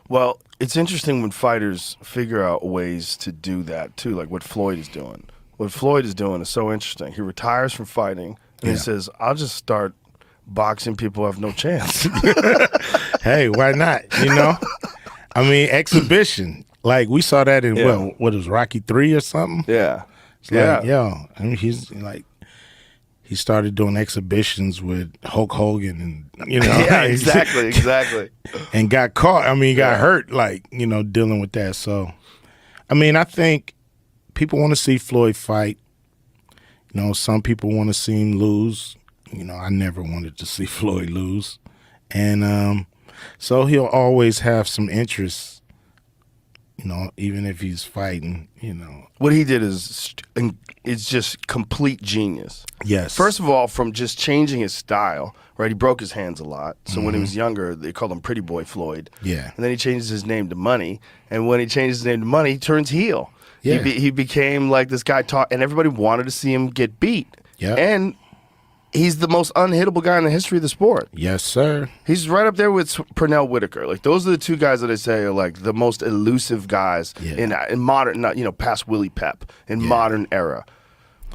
Well, it's interesting when fighters figure out ways to do that too, like what Floyd is doing. What Floyd is doing is so interesting. He retires from fighting and he says, "I'll just start boxing people who have no chance." Hey, why not? You know, I mean, exhibition. Like we saw that in what was Rocky 3 or something. Yeah, It's like, yo, I mean, he's like, he started doing exhibitions with Hulk Hogan, and yeah, exactly, and got caught. I mean, he got hurt, like dealing with that. So, I mean, I think people want to see Floyd fight. Some people want to see him lose. I never wanted to see Floyd lose, and so he'll always have some interest. Even if he's fighting, What he did is just complete genius. Yes. First of all, from just changing his style, right? He broke his hands a lot. So when he was younger, they called him Pretty Boy Floyd. Yeah. And then he changes his name to Money. And when he changes his name to Money, he turns heel. Yeah. He became like this guy, and everybody wanted to see him get beat. Yeah. And he's the most unhittable guy in the history of the sport. Yes, sir. He's right up there with Pernell Whitaker. Like those are the two guys that I say are like the most elusive guys in modern, not past Willie Pep in modern era.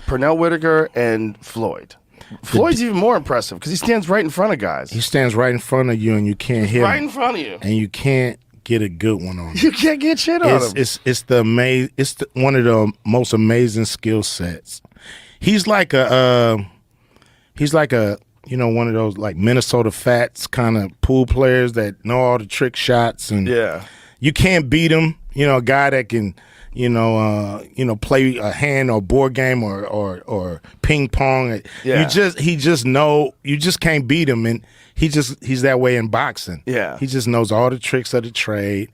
Pernell Whitaker and Floyd. Floyd's even more impressive because he stands right in front of guys. He stands right in front of you, and you can't hit right him. in front of you, and you can't get a good one on him. You can't get shit on him. It's one of the most amazing skill sets. He's like a one of those like Minnesota Fats kind of pool players that know all the trick shots, and you can't beat him. A guy that can play a hand or board game or ping pong. Yeah. You just can't beat him, and he's that way in boxing. Yeah. He just knows all the tricks of the trade,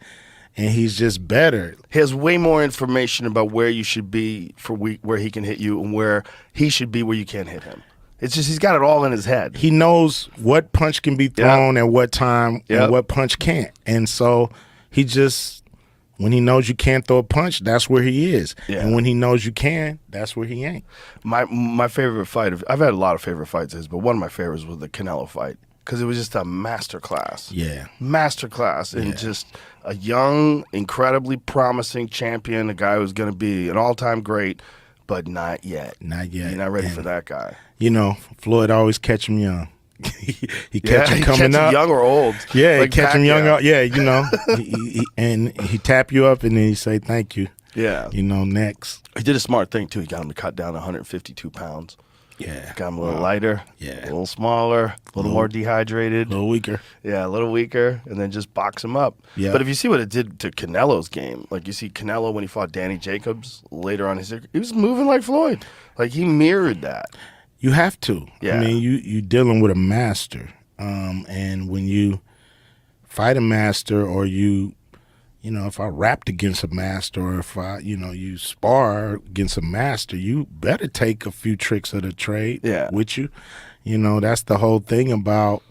and he's just better. He has way more information about where you should be where he can hit you and where he should be where you can't hit him. It's just he's got it all in his head. He knows what punch can be thrown at what time and what punch can't. And so he just, when he knows you can't throw a punch, that's where he is. Yeah. And when he knows you can, that's where he ain't. My favorite fight, I've had a lot of favorite fights of his, but one of my favorites was the Canelo fight because it was just a masterclass. Yeah. Masterclass in just a young, incredibly promising champion, a guy who's going to be an all-time great, but not yet. Not yet. You're not ready for that guy. Floyd always catch him young. he catch him coming up. Young or old. Yeah, like he catch him young. Yeah, and he tap you up and then he say thank you. Yeah. Next. He did a smart thing, too. He got him to cut down 152 pounds. Yeah. Got him a little lighter. Yeah. A little smaller. A little more dehydrated. A little weaker. Yeah, a little weaker. And then just box him up. Yeah. But if you see what it did to Canelo's game, like you see Canelo when he fought Danny Jacobs later on his career, he was moving like Floyd. Like he mirrored that. You have to. Yeah. I mean, you dealing with a master. And when you fight a master or if I rapped against a master or if you spar against a master, you better take a few tricks of the trade with you. That's the whole thing about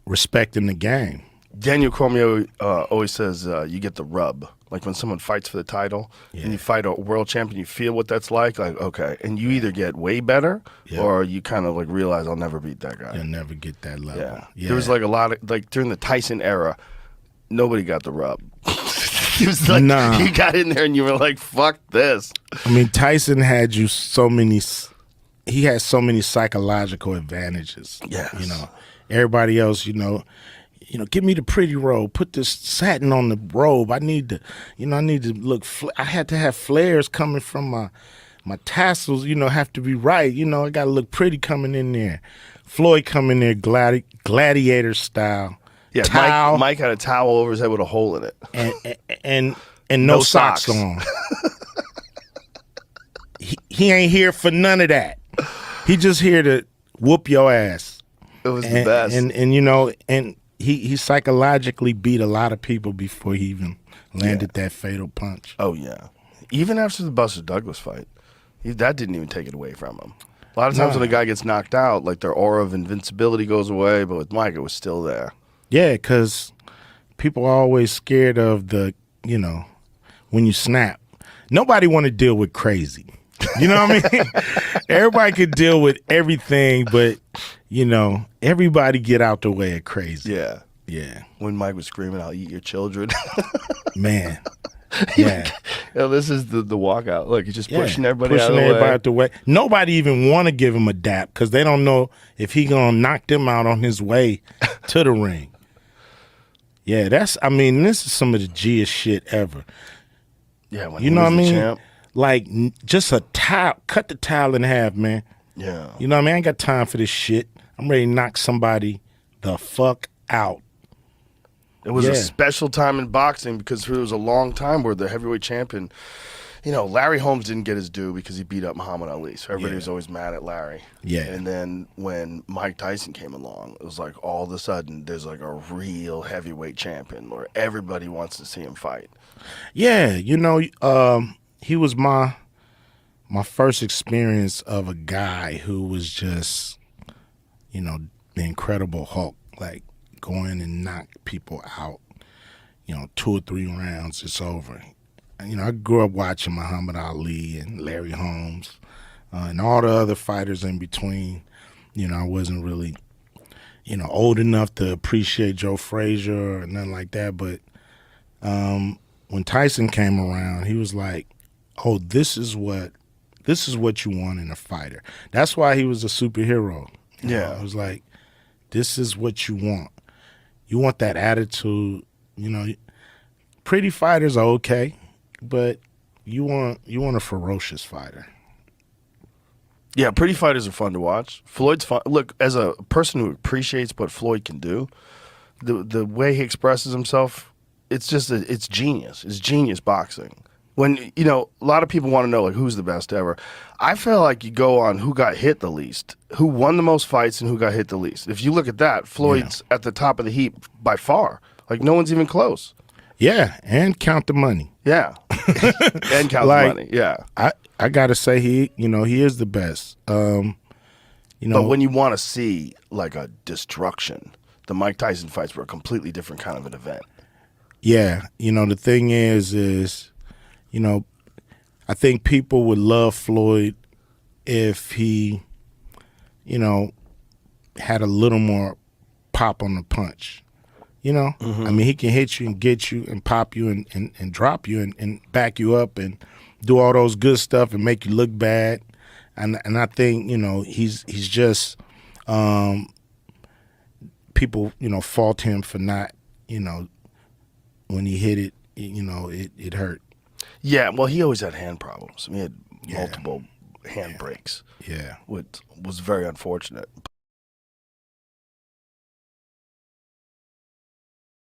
respecting the game. Daniel Cormier always says you get the rub. Like when someone fights for the title and you fight a world champion, you feel what that's like okay. And you either get way better or you kind of like realize I'll never beat that guy. You'll never get that level. Yeah. There was like a lot of, like during the Tyson era, nobody got the rub. It was like you got in there and you were like, fuck this. I mean, Tyson had he had so many psychological advantages. Yes. Everybody else, give me the pretty robe. Put this satin on the robe. I need to look. I had to have flares coming from my tassels. Have to be right. I got to look pretty coming in there. Floyd coming there, gladiator style. Yeah, Mike had a towel over his head with a hole in it, and no socks on. he ain't here for none of that. He just here to whoop your ass. It was the best, and he psychologically beat a lot of people before he even landed that fatal punch. Oh yeah, even after the Buster Douglas fight, that didn't even take it away from him. A lot of times when a guy gets knocked out, like their aura of invincibility goes away, but with Mike, it was still there. Yeah, because people are always scared of when you snap. Nobody want to deal with crazy. You know what I mean? Everybody could deal with everything, but, everybody get out the way of crazy. Yeah. Yeah. When Mike was screaming, "I'll eat your children." Man. Yeah. This is the walkout. Look, he's just Yeah. pushing everybody pushing out of the everybody way. out the way. Nobody even want to give him a dap because they don't know if he gonna knock them out on his way to the ring. Yeah, this is some of the G'est shit ever. Yeah, when You he know was what I the mean? champ. Like just a towel, cut the towel in half, man. Yeah. You know what I mean? I ain't got time for this shit. I'm ready to knock somebody the fuck out. It was a special time in boxing because there was a long time where the heavyweight champion, Larry Holmes didn't get his due because he beat up Muhammad Ali. So everybody was always mad at Larry. Yeah. And then when Mike Tyson came along, it was like all of a sudden there's like a real heavyweight champion where everybody wants to see him fight. Yeah, he was my first experience of a guy who was just, the Incredible Hulk, like go in and knock people out, 2 or 3 rounds, it's over. I grew up watching Muhammad Ali and Larry Holmes and all the other fighters in between. I wasn't really, old enough to appreciate Joe Frazier or nothing like that. But when Tyson came around, he was like, oh, this is what you want in a fighter. That's why he was a superhero. Yeah. It was like, this is what you want. You want that attitude. Pretty fighters are okay, but you want a ferocious fighter. Yeah, pretty fighters are fun to watch. Floyd's fun. Look, as a person who appreciates what Floyd can do, the way he expresses himself, it's genius. It's genius boxing. When, a lot of people want to know, like, who's the best ever. I feel like you go on who got hit the least, who won the most fights and who got hit the least. If you look at that, Floyd's at the top of the heap by far. Like, no one's even close. Yeah, and count the money. Yeah. And count the money, yeah. I got to say he is the best. But when you want to see, like, a destruction, the Mike Tyson fights were a completely different kind of an event. Yeah, the thing is, I think people would love Floyd if he, had a little more pop on the punch. Mm-hmm. I mean, he can hit you and get you and pop you and drop you and back you up and do all those good stuff and make you look bad. And I think, he's just people, fault him for not, when he hit it, it hurt. Yeah, well, he always had hand problems. He had multiple hand breaks. Yeah. Which was very unfortunate.